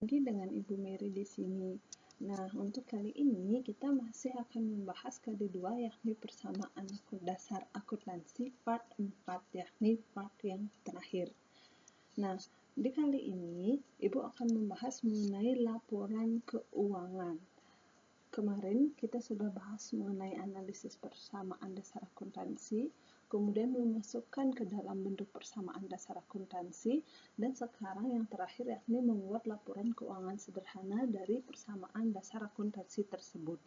Lagi dengan Ibu Mary di sini. Nah, untuk kali ini kita masih akan membahas KD2 yakni persamaan dasar akuntansi part 4 yakni part yang terakhir. Nah, di kali ini Ibu akan membahas mengenai laporan keuangan. Kemarin kita sudah bahas mengenai analisis persamaan dasar akuntansi, kemudian memasukkan ke dalam bentuk persamaan dasar akuntansi, dan sekarang yang terakhir yakni membuat laporan keuangan sederhana dari persamaan dasar akuntansi tersebut.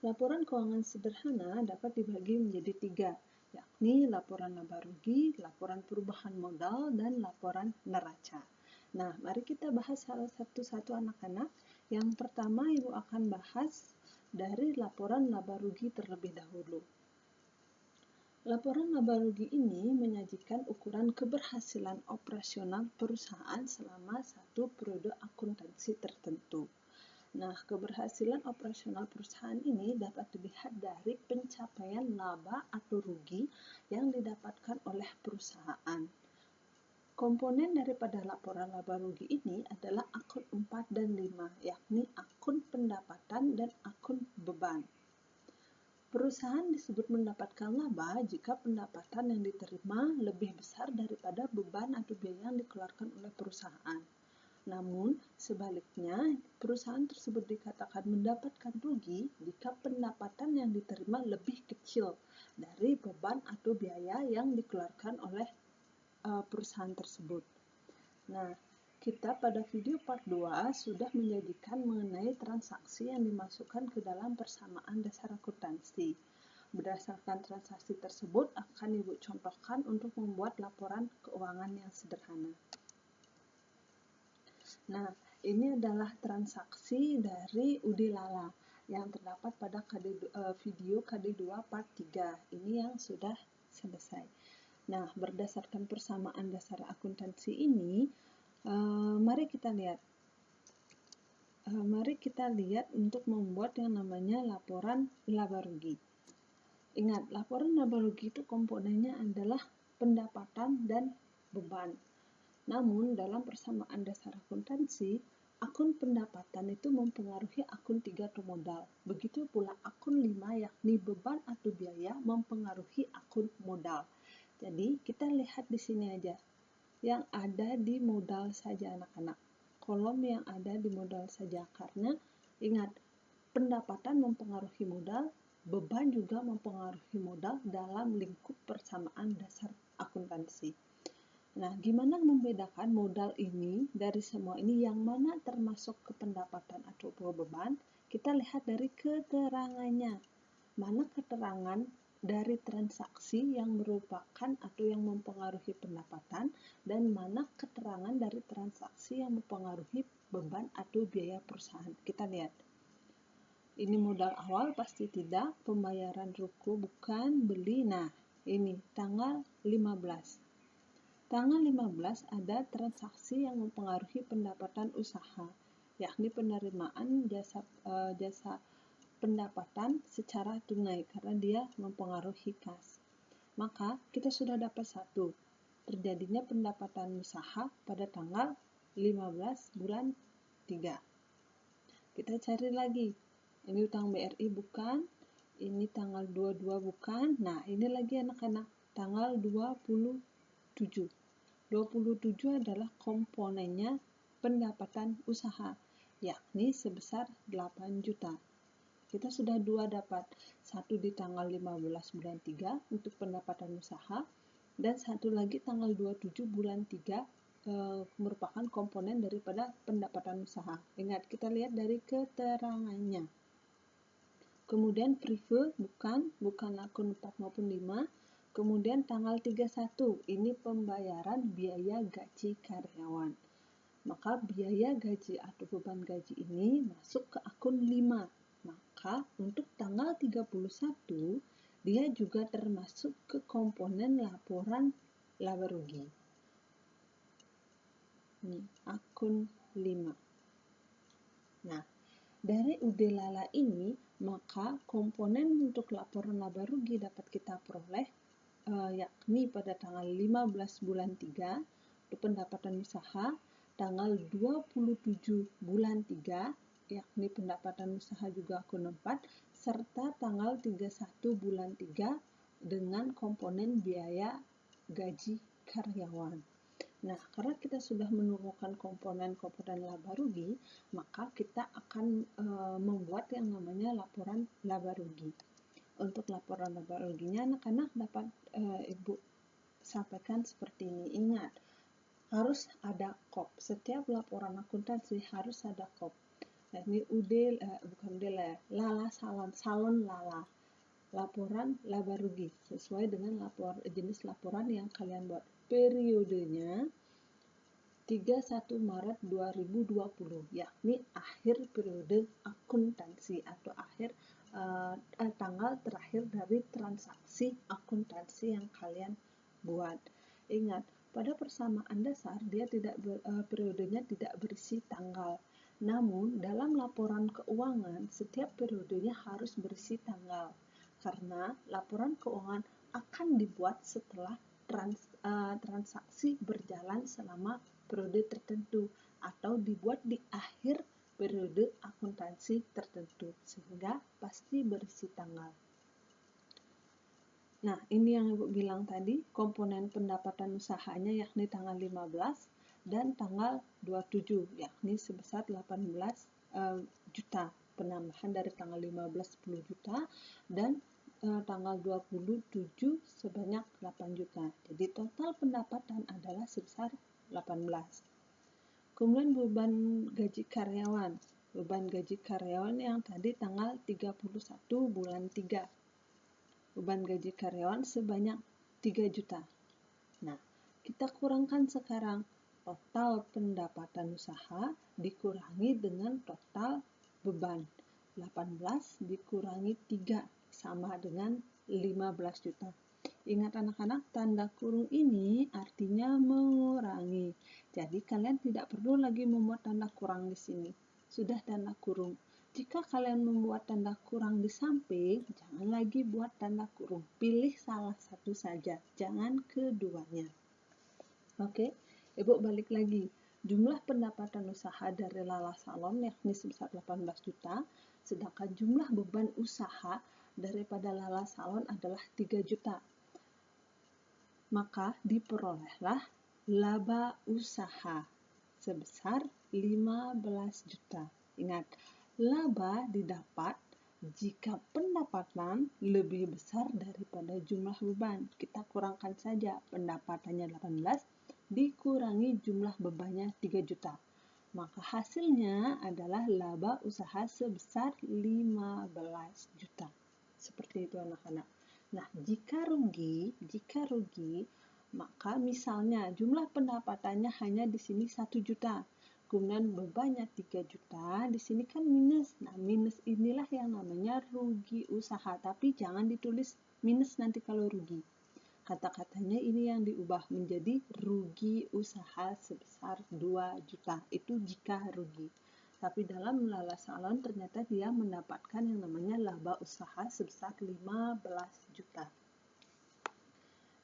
Laporan keuangan sederhana dapat dibagi menjadi 3, yakni laporan laba rugi, laporan perubahan modal, dan laporan neraca. Nah, mari kita bahas salah satu-satu anak-anak. Yang pertama, Ibu akan bahas dari laporan laba rugi terlebih dahulu. Laporan laba rugi ini menyajikan ukuran keberhasilan operasional perusahaan selama satu periode akuntansi tertentu. Nah, keberhasilan operasional perusahaan ini dapat dilihat dari pencapaian laba atau rugi yang didapatkan oleh perusahaan. Komponen daripada laporan laba rugi ini adalah akun 4 dan 5, yakni akun pendapatan dan akun beban. Perusahaan disebut mendapatkan laba jika pendapatan yang diterima lebih besar daripada beban atau biaya yang dikeluarkan oleh perusahaan. Namun, sebaliknya, perusahaan tersebut dikatakan mendapatkan rugi jika pendapatan yang diterima lebih kecil dari beban atau biaya yang dikeluarkan oleh perusahaan tersebut. Nah, kita pada video part 2 sudah menyajikan mengenai transaksi yang dimasukkan ke dalam persamaan dasar akuntansi. Berdasarkan transaksi tersebut akan Ibu contohkan untuk membuat laporan keuangan yang sederhana. Nah, ini adalah transaksi dari Udi Lala yang terdapat pada video KD2 part 3. Ini yang sudah selesai. Nah, berdasarkan persamaan dasar akuntansi ini, mari kita lihat untuk membuat yang namanya laporan laba rugi. Ingat, laporan laba rugi itu komponennya adalah pendapatan dan beban. Namun, dalam persamaan dasar akuntansi, akun pendapatan itu mempengaruhi akun 3 atau modal. Begitu pula akun 5 yakni beban atau biaya mempengaruhi akun modal. Jadi, kita lihat di sini aja. Yang ada di modal saja anak-anak. Kolom yang ada di modal saja. Karena, ingat, pendapatan mempengaruhi modal, beban juga mempengaruhi modal dalam lingkup persamaan dasar akuntansi. Nah, gimana membedakan modal ini dari semua ini yang mana termasuk ke pendapatan atau beban? Kita lihat dari keterangannya. Mana keterangan dari transaksi yang merupakan atau yang mempengaruhi pendapatan dan mana keterangan dari transaksi yang mempengaruhi beban atau biaya perusahaan. Kita lihat. Ini modal awal pasti tidak, pembayaran ruko bukan, beli. Nah, ini tanggal 15. Tanggal 15 ada transaksi yang mempengaruhi pendapatan usaha, yakni penerimaan jasa pendapatan secara tunai karena dia mempengaruhi kas. Maka kita sudah dapat satu, terjadinya pendapatan usaha pada tanggal 15 bulan 3. Kita cari lagi, ini utang BRI bukan, ini tanggal 22 bukan, nah ini lagi anak-anak, tanggal 27. 27 adalah komponennya pendapatan usaha, yakni sebesar 8 juta. Kita sudah 2 dapat, satu di tanggal 15 bulan 3 untuk pendapatan usaha, dan satu lagi tanggal 27 bulan 3 merupakan komponen daripada pendapatan usaha. Ingat, kita lihat dari keterangannya. Kemudian prive bukan akun 4 maupun 5. Kemudian tanggal 31, ini pembayaran biaya gaji karyawan. Maka biaya gaji atau beban gaji ini masuk ke akun 5. Maka untuk tanggal 31, dia juga termasuk ke komponen laporan laba rugi. Ini akun 5. Nah, dari Udi Lala ini, maka komponen untuk laporan laba rugi dapat kita peroleh yakni pada tanggal 15 bulan 3 untuk pendapatan usaha, tanggal 27 bulan 3, yakni pendapatan usaha juga akun 4, serta tanggal 31 bulan 3 dengan komponen biaya gaji karyawan. Nah, karena kita sudah menemukan komponen-komponen laba rugi, maka kita akan membuat yang namanya laporan laba rugi. Untuk laporan laba ruginya, anak-anak dapat Ibu sampaikan seperti ini. Ingat, harus ada KOP. Setiap laporan akuntansi harus ada KOP. Nah, ini salon lala. Laporan laba rugi sesuai dengan jenis laporan yang kalian buat. Periodenya 31 Maret 2020, yakni akhir periode akuntansi atau tanggal terakhir dari transaksi akuntansi yang kalian buat. Ingat, pada persamaan dasar periodenya tidak berisi tanggal. Namun, dalam laporan keuangan, setiap periodenya harus berisi tanggal. Karena laporan keuangan akan dibuat setelah transaksi berjalan selama periode tertentu atau dibuat di akhir periode akuntansi tertentu, sehingga pasti berisi tanggal. Nah, ini yang Ibu bilang tadi, komponen pendapatan usahanya yakni tanggal 15 dan tanggal 27, yakni sebesar 18 juta, penambahan dari tanggal 15 10 juta dan tanggal 27 sebanyak 8 juta. Jadi total pendapatan adalah sebesar 18. Kemudian beban gaji karyawan. Beban gaji karyawan yang tadi tanggal 31 bulan 3. Beban gaji karyawan sebanyak 3 juta. Nah, kita kurangkan sekarang total pendapatan usaha dikurangi dengan total beban. 18 dikurangi 3 sama dengan 15 juta. Ingat anak-anak, tanda kurung ini artinya mengurangi. Jadi kalian tidak perlu lagi membuat tanda kurang di sini. Sudah tanda kurung. Jika kalian membuat tanda kurang di samping, jangan lagi buat tanda kurung. Pilih salah satu saja, jangan keduanya. Oke, Ibu balik lagi. Jumlah pendapatan usaha dari Lala Salon yakni sebesar 18 juta, sedangkan jumlah beban usaha daripada Lala Salon adalah 3 juta. Maka diperolehlah laba usaha sebesar 15 juta. Ingat, laba didapat jika pendapatan lebih besar daripada jumlah beban. Kita kurangkan saja, pendapatannya 18 dikurangi jumlah bebannya 3 juta. Maka hasilnya adalah laba usaha sebesar 15 juta. Seperti itu anak-anak. Nah, jika rugi, maka misalnya jumlah pendapatannya hanya di sini 1 juta. Kemudian bebannya 3 juta, di sini kan minus. Nah, minus inilah yang namanya rugi usaha, tapi jangan ditulis minus nanti kalau rugi. Kata-katanya ini yang diubah menjadi rugi usaha sebesar 2 juta. Itu jika rugi. Tapi dalam Lala Salon ternyata dia mendapatkan yang namanya laba usaha sebesar 15 juta.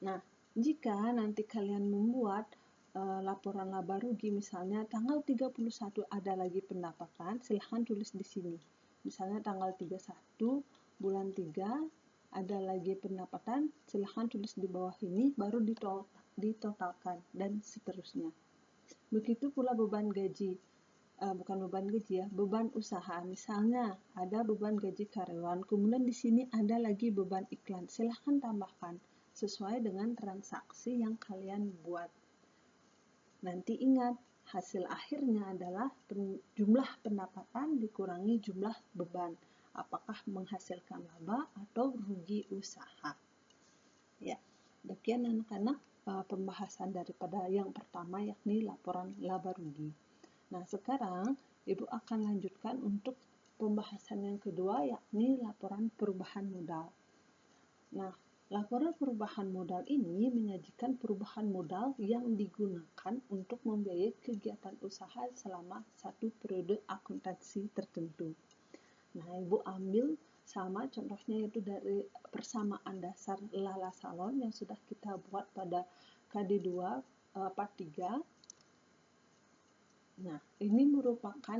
Nah, jika nanti kalian membuat laporan laba rugi, misalnya tanggal 31 ada lagi pendapatan, silahkan tulis di sini. Misalnya tanggal 31 bulan 3 ada lagi pendapatan, silahkan tulis di bawah ini, baru ditotalkan, dan seterusnya. Begitu pula beban gaji. Beban usaha. Misalnya ada beban gaji karyawan, kemudian di sini ada lagi beban iklan. Silahkan tambahkan sesuai dengan transaksi yang kalian buat. Nanti ingat, hasil akhirnya adalah jumlah pendapatan dikurangi jumlah beban. Apakah menghasilkan laba atau rugi usaha. Ya, demikian anak-anak pembahasan daripada yang pertama yakni laporan laba rugi. Nah, sekarang Ibu akan lanjutkan untuk pembahasan yang kedua yakni laporan perubahan modal. Nah, laporan perubahan modal ini menyajikan perubahan modal yang digunakan untuk membiayai kegiatan usaha selama satu periode akuntansi tertentu. Nah, Ibu ambil sama contohnya yaitu dari persamaan dasar Lala Salon yang sudah kita buat pada KD2 part 3. Nah, ini merupakan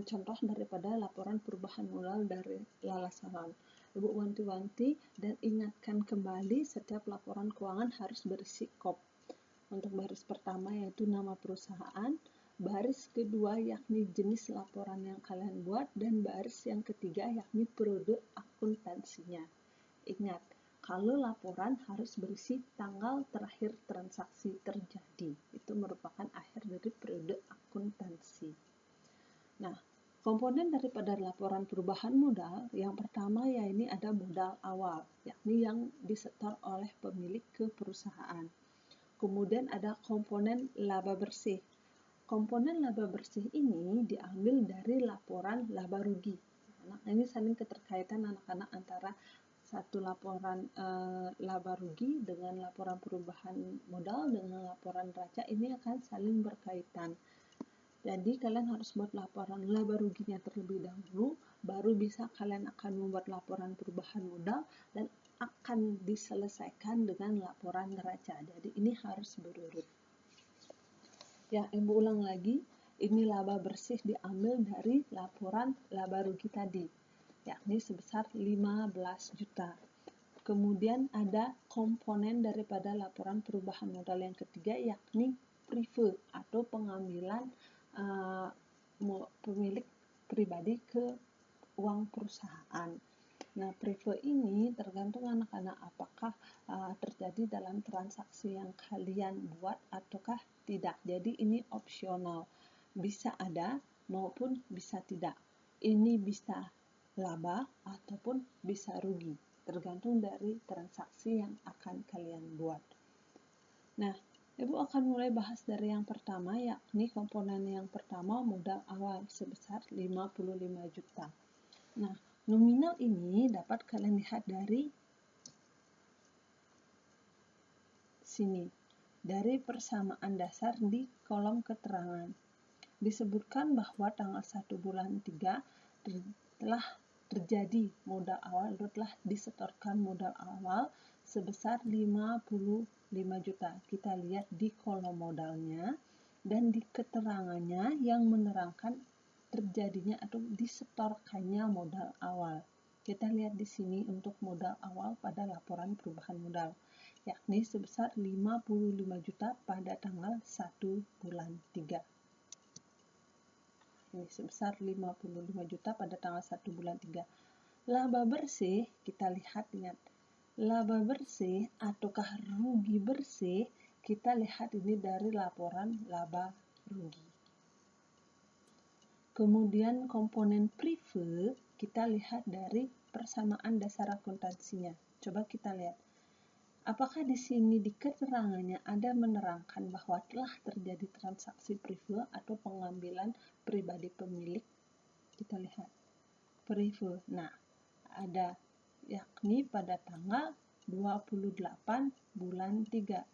contoh daripada laporan perubahan modal dari Lala Salam. Ibu wanti-wanti dan ingatkan kembali setiap laporan keuangan harus berisi KOP. Untuk baris pertama yaitu nama perusahaan, baris kedua yakni jenis laporan yang kalian buat, dan baris yang ketiga yakni periode akuntansinya. Ingat, kalau laporan harus berisi tanggal terakhir transaksi terjadi. Itu merupakan akhir dari periode akuntansi. Nah, komponen daripada laporan perubahan modal yang pertama yaitu ada modal awal, yakni yang disetor oleh pemilik ke perusahaan. Kemudian ada komponen laba bersih. Komponen laba bersih ini diambil dari laporan laba rugi. Nah, ini saling keterkaitan anak-anak antara satu laporan laba rugi dengan laporan perubahan modal dengan laporan neraca, ini akan saling berkaitan. Jadi kalian harus buat laporan laba ruginya terlebih dahulu, baru bisa kalian akan membuat laporan perubahan modal dan akan diselesaikan dengan laporan neraca. Jadi ini harus berurut. Ya, Ibu ulang lagi, ini laba bersih diambil dari laporan laba rugi tadi, yakni sebesar 15 juta. Kemudian ada komponen daripada laporan perubahan modal yang ketiga, yakni prive atau pengambilan pemilik pribadi ke uang perusahaan. Nah, prive ini tergantung anak-anak apakah terjadi dalam transaksi yang kalian buat ataukah tidak. Jadi ini opsional, bisa ada maupun bisa tidak. Ini bisa laba ataupun bisa rugi, tergantung dari transaksi yang akan kalian buat. Nah, Ibu akan mulai bahas dari yang pertama, yakni komponen yang pertama modal awal sebesar 55 juta. Nah, nominal ini dapat kalian lihat dari sini, dari persamaan dasar di kolom keterangan. Disebutkan bahwa tanggal 1 bulan 3 telah terjadi modal awal, telah disetorkan modal awal sebesar 55 juta. Kita lihat di kolom modalnya dan di keterangannya yang menerangkan terjadinya atau disetorkannya modal awal. Kita lihat di sini untuk modal awal pada laporan perubahan modal, yakni sebesar 55 juta pada tanggal 1 bulan 3. Ini sebesar 55 juta pada tanggal 1 bulan 3. Laba bersih, kita lihat, ingat, laba bersih ataukah rugi bersih, kita lihat ini dari laporan laba rugi. Kemudian komponen prive kita lihat dari persamaan dasar akuntansinya. Coba kita lihat. Apakah di sini di keterangannya ada menerangkan bahwa telah terjadi transaksi prive atau pengambilan pribadi pemilik? Kita lihat. Prive. Nah, ada, yakni pada tanggal 28 bulan 3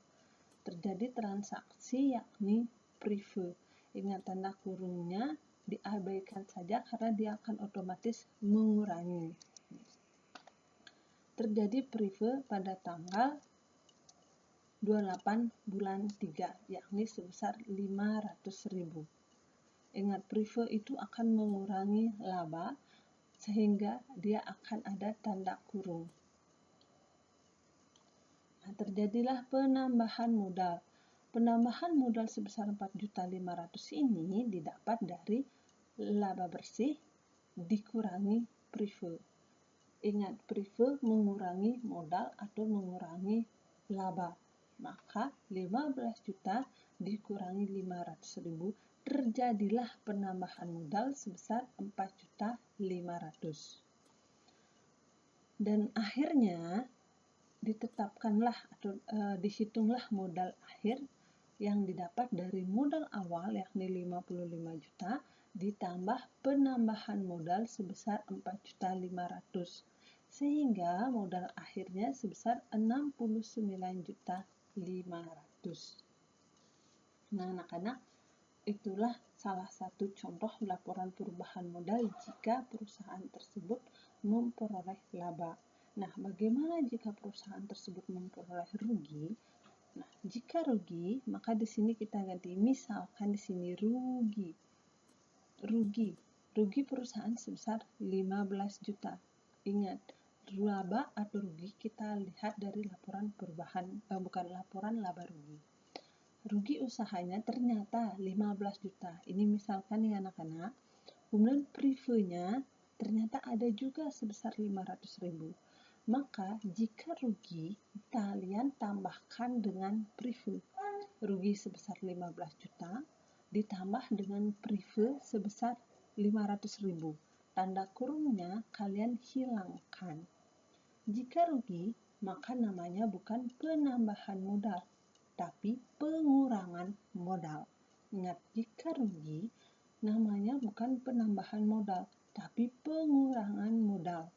terjadi transaksi yakni prive. Ingat, tanda kurungnya diabaikan saja karena dia akan otomatis mengurangi. Terjadi prive pada tanggal 28 bulan 3 yakni sebesar 500.000. Ingat, prive itu akan mengurangi laba sehingga dia akan ada tanda kurung. Nah, terjadilah penambahan modal. Penambahan modal sebesar 4.500.000 ini didapat dari laba bersih dikurangi prive. Ingat, prive mengurangi modal atau mengurangi laba. Maka 15 juta dikurangi 500.000, terjadilah penambahan modal sebesar 4.500.000. Dan akhirnya ditetapkanlah atau dihitunglah modal akhir yang didapat dari modal awal yakni 55 juta ditambah penambahan modal sebesar 4.500.000 sehingga modal akhirnya sebesar 69.500.000. Nah, anak-anak, itulah salah satu contoh laporan perubahan modal jika perusahaan tersebut memperoleh laba. Nah, bagaimana jika perusahaan tersebut memperoleh rugi? Nah, jika rugi, maka di sini kita ganti. Misalkan di sini rugi perusahaan sebesar 15 juta. Ingat, laba atau rugi kita lihat dari laporan bukan laporan laba rugi. Rugi usahanya ternyata 15 juta. Ini misalkan nih anak-anak. Kemudian preview-nya ternyata ada juga sebesar 500.000. Maka jika rugi, kalian tambahkan dengan preview. Rugi sebesar 15 juta ditambah dengan preview sebesar 500.000. Tanda kurungnya kalian hilangkan. Jika rugi, maka namanya bukan penambahan modal, tapi pengurangan modal. Ingat, jika rugi, namanya bukan penambahan modal, tapi pengurangan modal.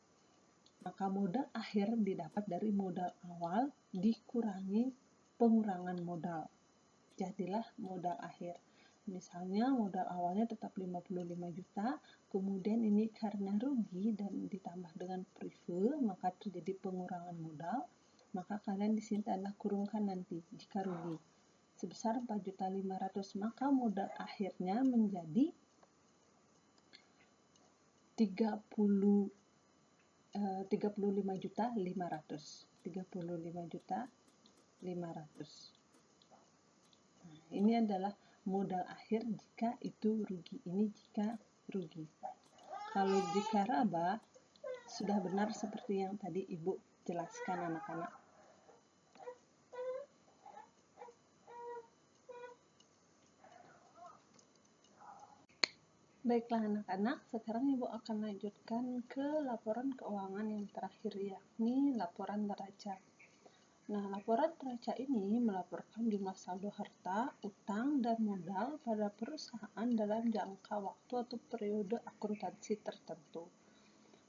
Maka modal akhir didapat dari modal awal dikurangi pengurangan modal. Jadilah modal akhir. Misalnya modal awalnya tetap 55 juta, kemudian ini karena rugi dan ditambah dengan preview, maka terjadi pengurangan modal, maka kalian di sini tanda kurungkan nanti jika rugi sebesar 4.500.000, maka modal akhirnya menjadi 35.500.000. Nah, ini adalah modal akhir jika itu rugi. Ini jika rugi. Kalau jika laba, sudah benar seperti yang tadi Ibu jelaskan anak-anak. Baiklah anak-anak, sekarang Ibu akan lanjutkan ke laporan keuangan yang terakhir, yakni laporan neraca. Nah, laporan neraca ini melaporkan jumlah saldo harta, utang, dan modal pada perusahaan dalam jangka waktu atau periode akuntansi tertentu.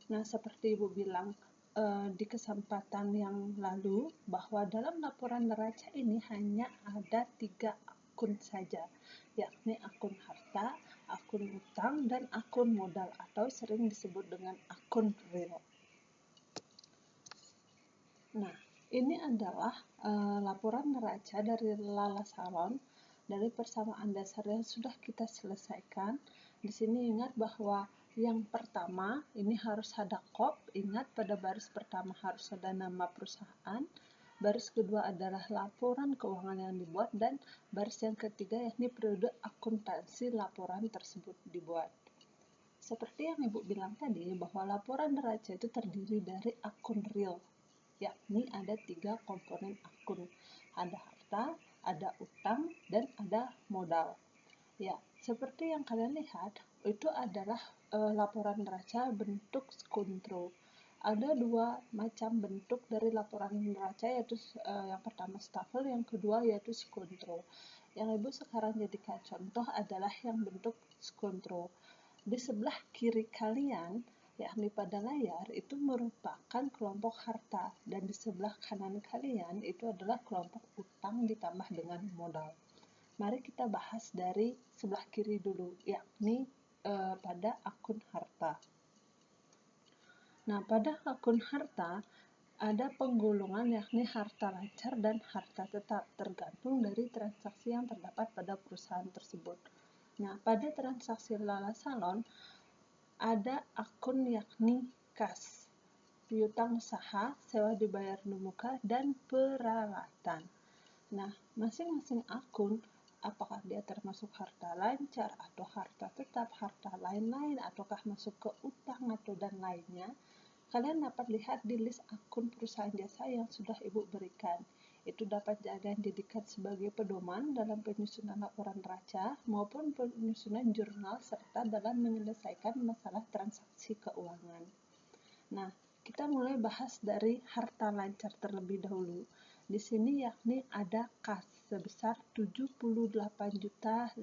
Nah, seperti Ibu bilang di kesempatan yang lalu, bahwa dalam laporan neraca ini hanya ada 3 akun saja, yakni akun harta, akun utang, dan akun modal, atau sering disebut dengan akun real. Nah, ini adalah laporan neraca dari Lala Salon dari persamaan dasar yang sudah kita selesaikan. Di sini ingat bahwa yang pertama ini harus ada kop. Ingat pada baris pertama harus ada nama perusahaan. Baris kedua adalah laporan keuangan yang dibuat, dan baris yang ketiga yakni periode akuntansi laporan tersebut dibuat. Seperti yang Ibu bilang tadi, bahwa laporan neraca itu terdiri dari akun real, yakni ada 3 komponen akun. Ada harta, ada utang, dan ada modal. Ya, seperti yang kalian lihat, itu adalah laporan neraca bentuk skontro. Ada 2 macam bentuk dari laporan neraca, yaitu yang pertama stafel, yang kedua yaitu skontro. Yang Ibu sekarang jadikan contoh adalah yang bentuk skontro. Di sebelah kiri kalian, yakni pada layar, itu merupakan kelompok harta, dan di sebelah kanan kalian itu adalah kelompok utang ditambah dengan modal. Mari kita bahas dari sebelah kiri dulu, yakni pada akun harta. Nah, pada akun harta ada penggolongan yakni harta lancar dan harta tetap, tergantung dari transaksi yang terdapat pada perusahaan tersebut. Nah, pada transaksi Lala Salon ada akun yakni kas, piutang usaha, sewa dibayar muka, dan peralatan. Nah, masing-masing akun, apakah dia termasuk harta lancar atau harta tetap, harta lain-lain, ataukah masuk ke utang atau dan lainnya, kalian dapat lihat di list akun perusahaan jasa yang sudah Ibu berikan. Itu dapat dijadikan sebagai pedoman dalam penyusunan laporan neraca maupun penyusunan jurnal serta dalam menyelesaikan masalah transaksi keuangan. Nah, kita mulai bahas dari harta lancar terlebih dahulu. Di sini yakni ada kas sebesar 78.500.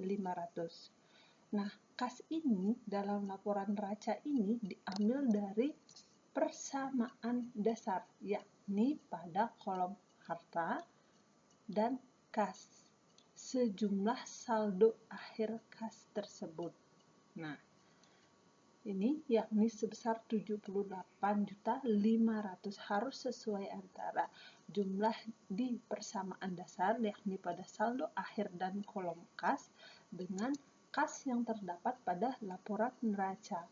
Nah, kas ini dalam laporan neraca ini diambil dari persamaan dasar, yakni pada kolom harta dan kas, sejumlah saldo akhir kas tersebut. Nah, ini yakni sebesar 78.500, harus sesuai antara jumlah di persamaan dasar, yakni pada saldo akhir dan kolom kas, dengan kas yang terdapat pada laporan neraca.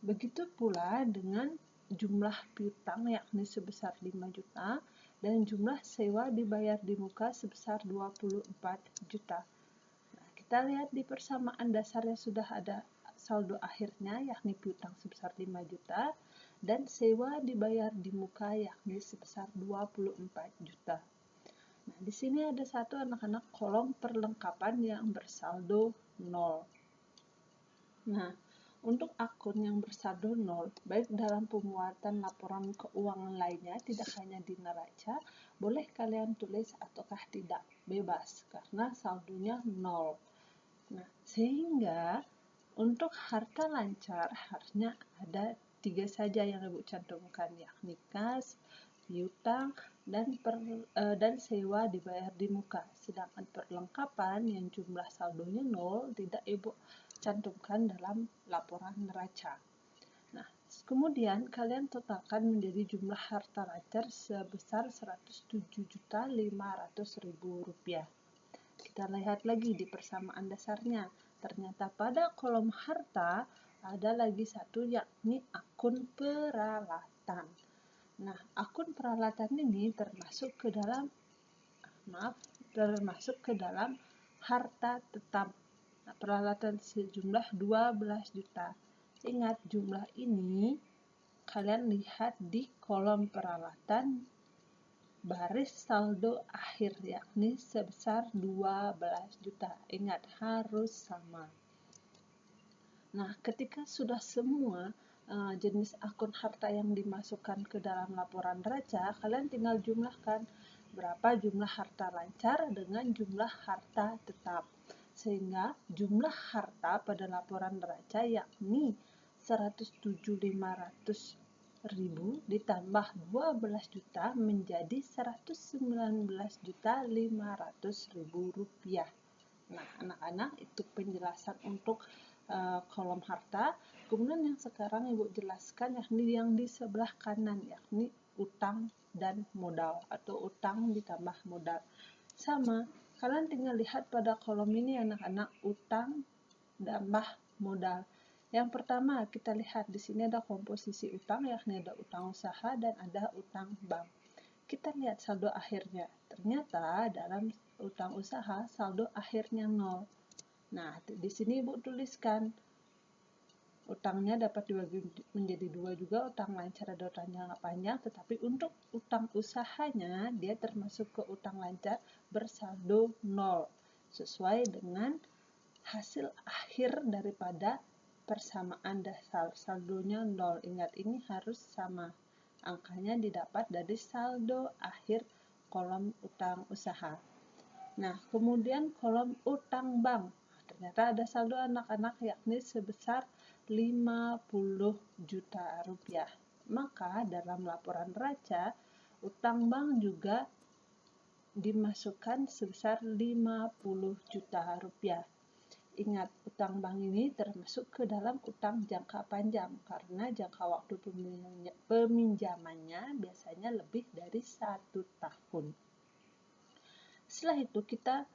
Begitu pula dengan jumlah piutang yakni sebesar 5 juta dan jumlah sewa dibayar di muka sebesar 24 juta. Nah, kita lihat di persamaan dasarnya sudah ada saldo akhirnya yakni piutang sebesar 5 juta dan sewa dibayar di muka yakni sebesar 24 juta. Nah, di sini ada satu anak-anak kolom perlengkapan yang bersaldo 0. Nah, untuk akun yang bersaldo 0, baik dalam pemuatan laporan keuangan lainnya, tidak hanya di neraca, boleh kalian tulis ataukah tidak, bebas, karena saldonya 0. Nah, sehingga untuk harta lancar harusnya ada 3 saja yang Ibu cantumkan, yakni kas, piutang, dan sewa dibayar di muka. Sedangkan perlengkapan yang jumlah saldonya 0 tidak Ibu cantumkan dalam laporan neraca. Nah, kemudian kalian totalkan menjadi jumlah harta lancar sebesar Rp107.500.000. Kita lihat lagi di persamaan dasarnya. Ternyata pada kolom harta ada lagi satu, yakni akun peralatan. Nah, akun peralatan ini termasuk ke dalam harta tetap. Nah, peralatan sejumlah 12 juta. Ingat, jumlah ini kalian lihat di kolom peralatan baris saldo akhir, yakni sebesar 12 juta. Ingat, harus sama. Nah, ketika sudah semua jenis akun harta yang dimasukkan ke dalam laporan neraca, kalian tinggal jumlahkan berapa jumlah harta lancar dengan jumlah harta tetap. Sehingga jumlah harta pada laporan neraca yakni 107.500.000 ditambah 12 juta menjadi 119.500.000 rupiah. Nah, anak-anak, itu penjelasan untuk kolom harta. Kemudian yang sekarang Ibu jelaskan yakni yang di sebelah kanan, yakni utang dan modal atau utang ditambah modal. Sama, kalian tinggal lihat pada kolom ini anak-anak, utang tambah modal. Yang pertama kita lihat di sini ada komposisi utang, yakni ada utang usaha dan ada utang bank. Kita lihat saldo akhirnya. Ternyata dalam utang usaha saldo akhirnya 0. Nah, di sini Ibu tuliskan utangnya dapat dibagi menjadi 2 juga, utang lancar ada utang jangka panjang, tetapi untuk utang usahanya dia termasuk ke utang lancar bersaldo 0 sesuai dengan hasil akhir daripada persamaan dasar, saldonya 0. Ingat, ini harus sama. Angkanya didapat dari saldo akhir kolom utang usaha. Nah, kemudian kolom utang bank. Ternyata ada saldo anak-anak yakni sebesar 50 juta rupiah. Maka dalam laporan neraca, utang bank juga dimasukkan sebesar 50 juta rupiah. Ingat, utang bank ini termasuk ke dalam utang jangka panjang karena jangka waktu peminjamannya biasanya lebih dari 1 tahun. Setelah itu kita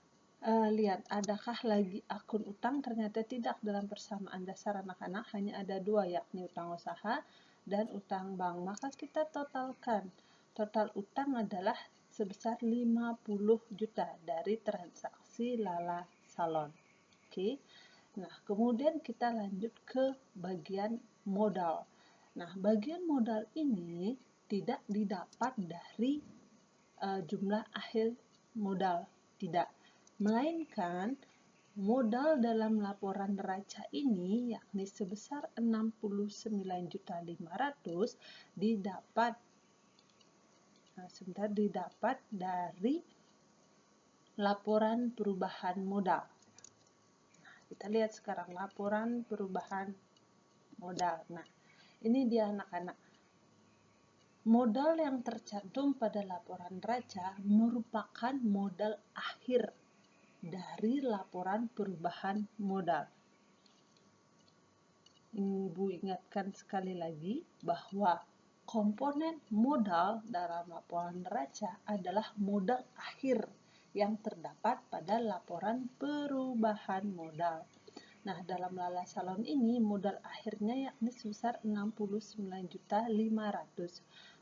lihat adakah lagi akun utang. Ternyata tidak. Dalam persamaan dasar anak-anak hanya ada 2, yakni utang usaha dan utang bank. Maka kita totalkan. Total utang adalah sebesar 50 juta dari transaksi Lala Salon. Oke. Nah, kemudian kita lanjut ke bagian modal. Nah, bagian modal ini tidak didapat dari jumlah akhir modal, tidak. Melainkan modal dalam laporan neraca ini yakni sebesar 69.500.000 didapat dari laporan perubahan modal. Nah, kita lihat sekarang laporan perubahan modal. Nah, ini dia anak-anak. Modal yang tercantum pada laporan neraca merupakan modal akhir dari laporan perubahan modal. Ibu ingatkan sekali lagi bahwa komponen modal dalam laporan neraca adalah modal akhir yang terdapat pada laporan perubahan modal. Nah, dalam Lala Salon ini modal akhirnya yakni sebesar 69.500.000.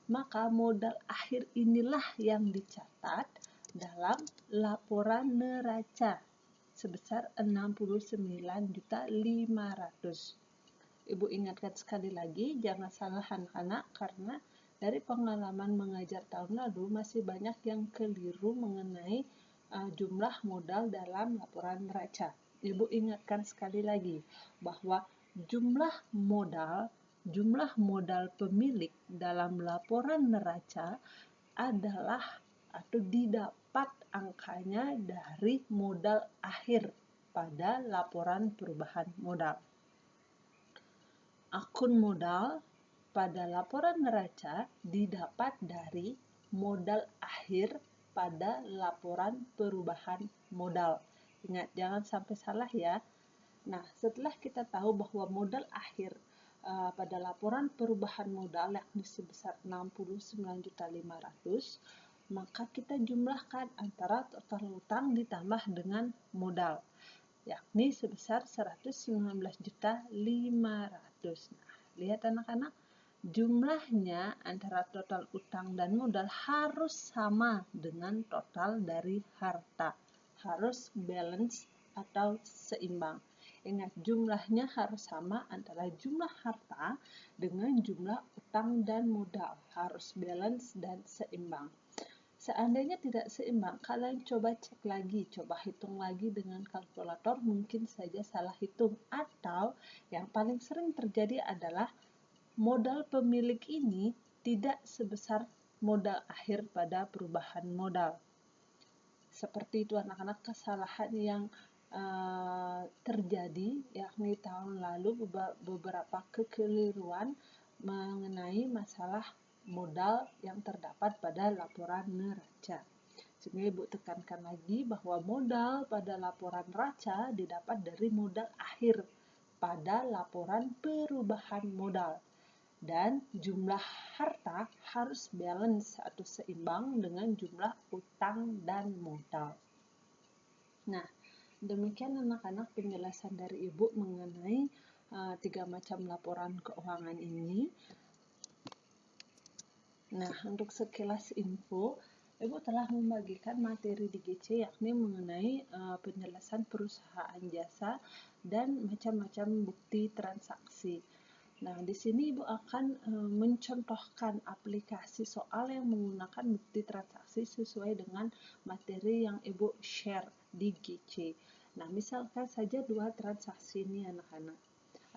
Maka modal akhir inilah yang dicatat dalam laporan neraca sebesar 69.500.000. Ibu ingatkan sekali lagi, jangan salah anak-anak, karena dari pengalaman mengajar tahun lalu masih banyak yang keliru mengenai jumlah modal dalam laporan neraca. Ibu ingatkan sekali lagi bahwa jumlah modal pemilik dalam laporan neraca adalah atau didapat angkanya dari modal akhir pada laporan perubahan modal. Akun modal pada laporan neraca didapat dari modal akhir pada laporan perubahan modal. Ingat, jangan sampai salah ya. Nah, setelah kita tahu bahwa modal akhir pada laporan perubahan modal yakni sebesar 69.500.000, maka kita jumlahkan antara total utang ditambah dengan modal, yakni sebesar 119.500.000. Nah, lihat anak-anak, jumlahnya antara total utang dan modal harus sama dengan total dari harta. Harus balance atau seimbang. Ingat, jumlahnya harus sama antara jumlah harta dengan jumlah utang dan modal. Harus balance dan seimbang. Seandainya tidak seimbang, kalian coba cek lagi, coba hitung lagi dengan kalkulator, mungkin saja salah hitung. Atau yang paling sering terjadi adalah modal pemilik ini tidak sebesar modal akhir pada perubahan modal. Seperti itu anak-anak, kesalahan yang terjadi, yakni tahun lalu beberapa kekeliruan mengenai masalah modal yang terdapat pada laporan neraca. Sehingga Ibu tekankan lagi bahwa modal pada laporan neraca didapat dari modal akhir pada laporan perubahan modal. Dan jumlah harta harus balance atau seimbang dengan jumlah utang dan modal. Nah, demikian anak-anak penjelasan dari Ibu mengenai 3 macam laporan keuangan ini. Nah, untuk sekilas info, Ibu telah membagikan materi di GC yakni mengenai penjelasan perusahaan jasa dan macam-macam bukti transaksi. Nah, di sini Ibu akan mencontohkan aplikasi soal yang menggunakan bukti transaksi sesuai dengan materi yang Ibu share di GC. Nah, misalkan saja 2 transaksi ini anak-anak.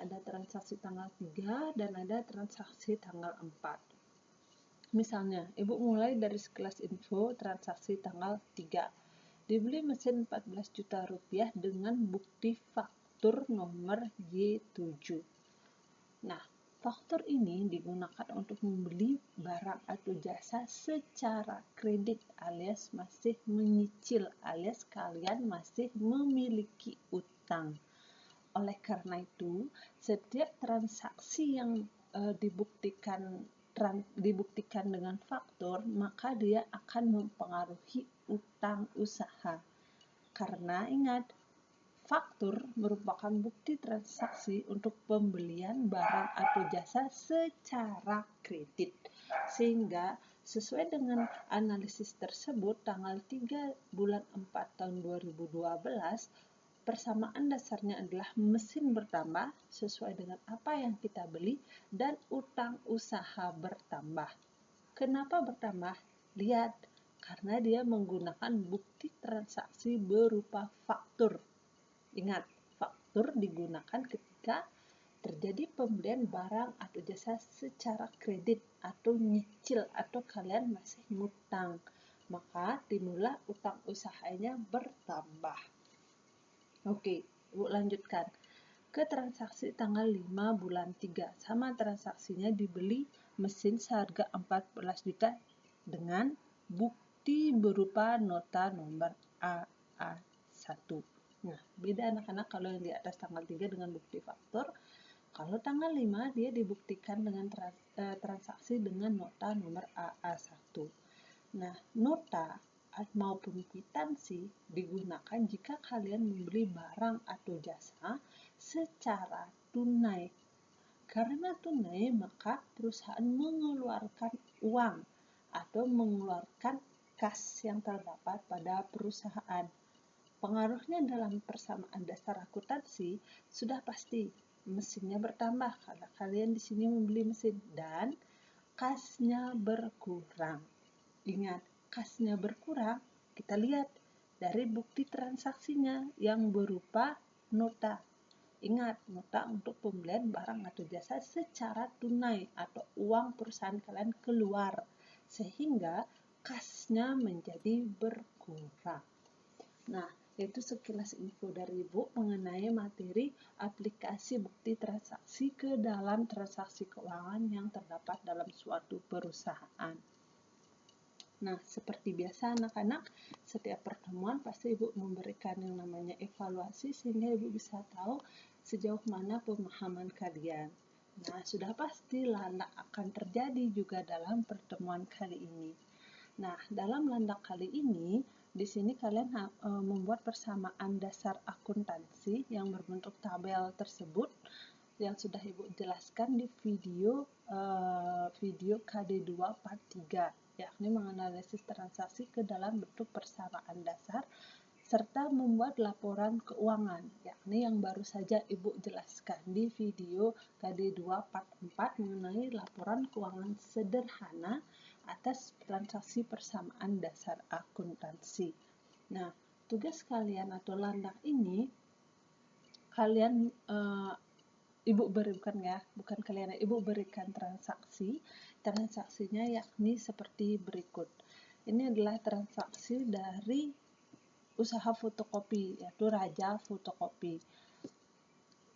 Ada transaksi tanggal 3 dan ada transaksi tanggal 4. Misalnya, Ibu mulai dari sekilas info transaksi tanggal 3. Dibeli mesin 14 juta rupiah dengan bukti faktur nomor Y7. Nah, faktur ini digunakan untuk membeli barang atau jasa secara kredit alias masih menyicil alias kalian masih memiliki utang. Oleh karena itu, setiap transaksi yang dibuktikan dengan faktur, maka dia akan mempengaruhi utang usaha. Karena ingat, faktur merupakan bukti transaksi untuk pembelian barang atau jasa secara kredit. Sehingga sesuai dengan analisis tersebut, tanggal 3 bulan 4 tahun 2012, persamaan dasarnya adalah mesin bertambah sesuai dengan apa yang kita beli dan utang usaha bertambah. Kenapa bertambah? Lihat, karena dia menggunakan bukti transaksi berupa faktur. Ingat, faktur digunakan ketika terjadi pembelian barang atau jasa secara kredit atau nyicil atau kalian masih ngutang. Maka timbullah utang usahanya bertambah. Oke, Ibu lanjutkan ke transaksi tanggal 5 bulan 3. Sama transaksinya dibeli mesin seharga 14 juta dengan bukti berupa nota nomor AA1. Nah, beda anak-anak kalau yang di atas tanggal 3 dengan bukti faktur. Kalau tanggal 5 dia dibuktikan dengan transaksi dengan nota nomor AA1. Nah, nota maupun kwitansi digunakan jika kalian membeli barang atau jasa secara tunai. Karena tunai, maka perusahaan mengeluarkan uang atau mengeluarkan kas yang terdapat pada perusahaan. Pengaruhnya dalam persamaan dasar akuntansi sudah pasti, mesinnya bertambah karena kalian di sini membeli mesin dan kasnya berkurang. Ingat, kasnya berkurang, kita lihat dari bukti transaksinya yang berupa nota. Ingat, nota untuk pembelian barang atau jasa secara tunai atau uang perusahaan kalian keluar, sehingga kasnya menjadi berkurang. Nah, itu sekilas info dari Ibu mengenai materi aplikasi bukti transaksi ke dalam transaksi keuangan yang terdapat dalam suatu perusahaan. Nah, seperti biasa anak-anak, setiap pertemuan pasti Ibu memberikan yang namanya evaluasi sehingga Ibu bisa tahu sejauh mana pemahaman kalian. Nah, sudah pasti landak akan terjadi juga dalam pertemuan kali ini. Nah, dalam landak kali ini, di sini kalian membuat persamaan dasar akuntansi yang berbentuk tabel tersebut yang sudah Ibu jelaskan di video KD2 part 3, yakni menganalisis transaksi ke dalam bentuk persamaan dasar serta membuat laporan keuangan, yakni yang baru saja Ibu jelaskan di video KD2 part 4 mengenai laporan keuangan sederhana atas transaksi persamaan dasar akuntansi. Nah, tugas kalian atau landak ini kalian Ibu berikan Ibu berikan transaksinya yakni seperti berikut. Ini adalah transaksi dari usaha fotokopi, yaitu Raja Fotokopi.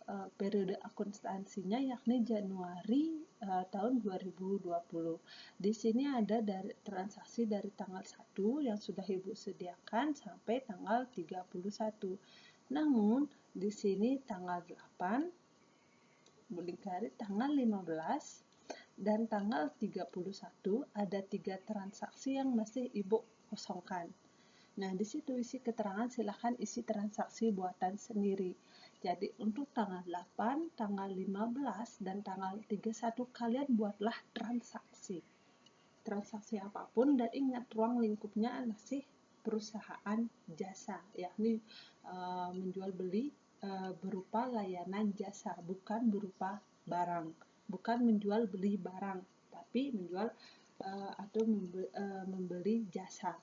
Periode akuntansinya yakni Januari tahun 2020. Di sini ada transaksi dari tanggal 1 yang sudah Ibu sediakan sampai tanggal 31. Namun di sini tanggal 8, tanggal 15 dan tanggal 31 ada 3 transaksi yang masih Ibu kosongkan. Nah, di situ isi keterangan silahkan isi transaksi buatan sendiri. Jadi untuk tanggal 8, tanggal 15 dan tanggal 31 kalian buatlah transaksi apapun dan ingat ruang lingkupnya masih perusahaan jasa, yakni menjual beli berupa layanan jasa, bukan berupa barang, bukan menjual beli barang, tapi menjual atau membeli jasa.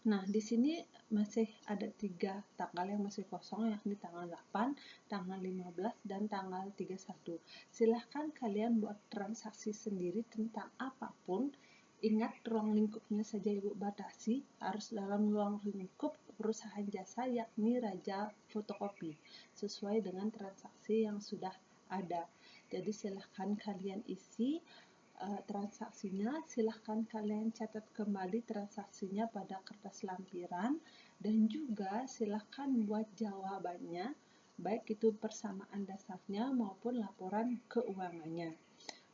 Nah, di sini masih ada 3 tanggal yang masih kosong, yakni tanggal 8, tanggal 15, dan tanggal 31. Silahkan kalian buat transaksi sendiri tentang apapun. Ingat, ruang lingkupnya saja Ibu batasi, harus dalam ruang lingkup perusahaan jasa yakni Raja Fotokopi, sesuai dengan transaksi yang sudah ada. Jadi silahkan kalian isi transaksinya, silahkan kalian catat kembali transaksinya pada kertas lampiran dan juga silahkan buat jawabannya, baik itu persamaan dasarnya maupun laporan keuangannya.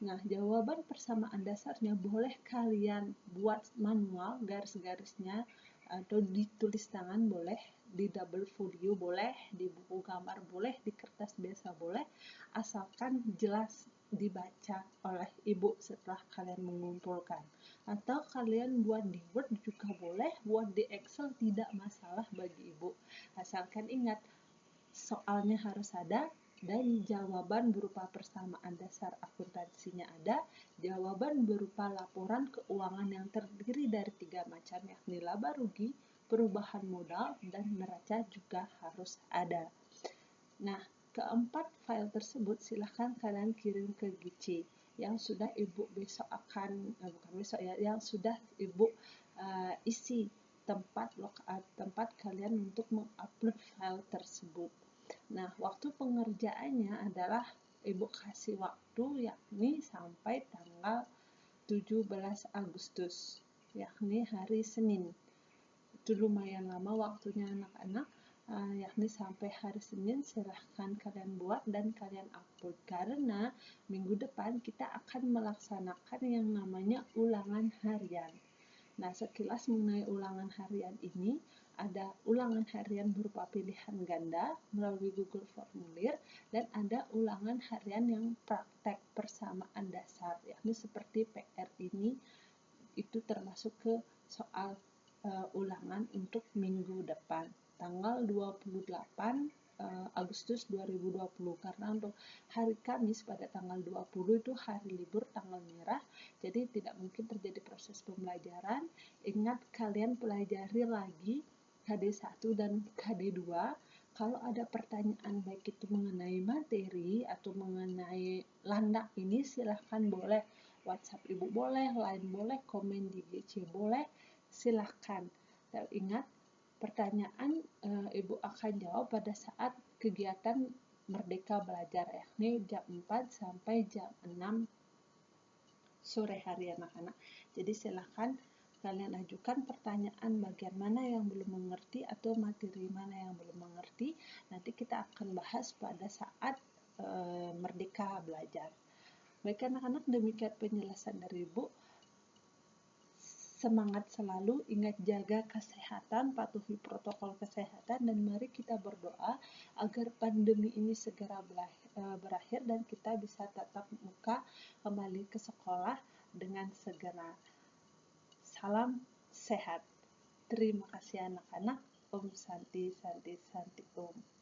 Nah, jawaban persamaan dasarnya boleh kalian buat manual, garis-garisnya atau ditulis tangan boleh, di double folio boleh, di buku gambar boleh, di kertas biasa boleh, asalkan jelas dibaca oleh Ibu setelah kalian mengumpulkan. Atau kalian buat di Word juga boleh, buat di Excel tidak masalah bagi Ibu. Asalkan ingat, soalnya harus ada, dan jawaban berupa persamaan dasar akuntansinya ada, jawaban berupa laporan keuangan yang terdiri dari 3 macam yakni laba rugi, perubahan modal, dan neraca juga harus ada. Nah, keempat file tersebut silahkan kalian kirim ke GC yang sudah Ibu besok akan yang sudah Ibu isi tempat kalian untuk mengupload file tersebut. Nah, waktu pengerjaannya adalah Ibu kasih waktu yakni sampai tanggal 17 Agustus, yakni hari Senin. Itu lumayan lama waktunya anak-anak. yakni sampai hari Senin silahkan kalian buat dan kalian upload, karena minggu depan kita akan melaksanakan yang namanya ulangan harian. Nah, sekilas mengenai ulangan harian ini, ada ulangan harian berupa pilihan ganda melalui Google Formulir, dan ada ulangan harian yang praktek persamaan dasar, yakni seperti PR ini, itu termasuk ke soal ulangan untuk minggu depan, tanggal 28 Agustus 2020, karena untuk hari Kamis pada tanggal 20 itu hari libur tanggal merah, jadi tidak mungkin terjadi proses pembelajaran. Ingat, kalian pelajari lagi KD1 dan KD2. Kalau ada pertanyaan baik itu mengenai materi atau mengenai landak ini, silahkan boleh WhatsApp Ibu boleh, Line boleh, komen di GC boleh, silahkan. Dan ingat, pertanyaan Ibu akan jawab pada saat kegiatan Merdeka Belajar, yakni jam 4 sampai jam 6 sore hari anak-anak. Jadi silahkan kalian ajukan pertanyaan bagian mana yang belum mengerti atau materi mana yang belum mengerti. Nanti kita akan bahas pada saat Merdeka Belajar. Baik anak-anak, demikian penjelasan dari Ibu. Semangat selalu, ingat jaga kesehatan, patuhi protokol kesehatan, dan mari kita berdoa agar pandemi ini segera berakhir dan kita bisa tatap muka kembali ke sekolah dengan segera. Salam sehat. Terima kasih anak-anak. Om Santi Santi Santi Om.